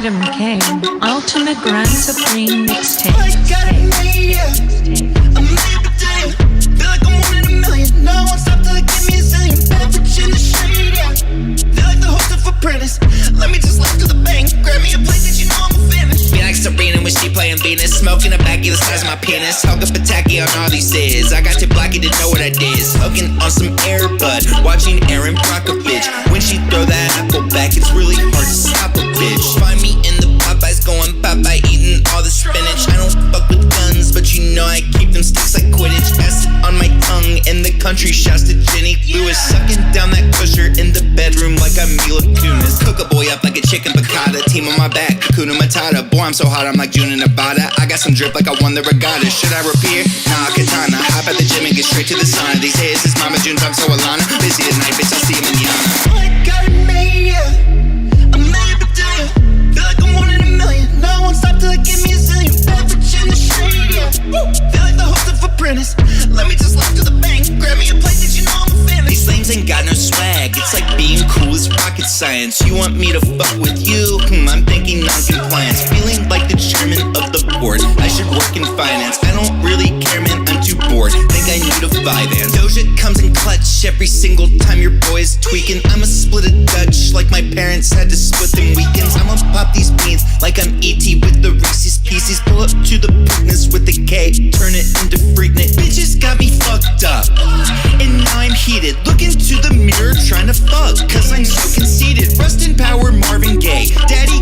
Adam K. Ultimate Grand Supreme Mixtape. I got it made, yeah. I'm made for damn. Feel like I'm one in a million. No one stop till they give me a zillion. Bad bitch in the shade, yeah. Feel like the host of Apprentice. Let me just laugh to the bank. Grab me a plate that you know I'm a finish. Be like Serena when she playing Venus. Smoking a baggie the size of my penis. Hulk Pataki on all these is. I got too blocky to know what I did. Smoking on some Airbud. Watching Aaron Brockovich. When she throw that apple back, it's really hard to stop a bitch. Find me in the Popeyes going Popeye eating all the spinach. I don't fuck with guns, but you know I keep them sticks like Quidditch. Acid on my tongue in the country. Shouts to Jenny Lewis. Sucking down that pusher in the bedroom like I'm Mila Kunis. Cook a boy up like a chicken piccata. Team on my back, Hakuna Matata. Boy, I'm so hot, I'm like June in Nevada. I got some drip like I won the regatta. Should I repair? Nah, katana. Hop at the gym and get straight to the sauna. These days it's Mama June's, I'm so Alana. Busy tonight, bitch, I'll see you manana. I got it made, yeah. I'm made for damn. Feel like I'm one in a million. No one stop till they give me a zillion. Bad bitch in the shade, yeah. Feel like the host of Apprentice. Let me just laugh to the bank. Grab me a plate that you know I'm a finish. These lames ain't got no swag. It's like being cool as rocket science. You want me to fuck with you? I'm thinking non-compliance. Feeling like the chairman of the board. I should work in finance. I don't really care, man, I'm too bored. Think I need a Vyvanse. Doja comes in clutch every single time your boy's tweaking. I'ma split a Dutch like my parents had to split them weekends. I'ma pop these beans like I'm E.T. with the Reese's Pieces. Pull up to the Preakness with the K, turn it into Freaknik. Bitches got me fucked up, and now I'm heated. Look into the mirror trying to fuck, cause I'm so conceited. Rust in power, Marvin Gaye. Daddy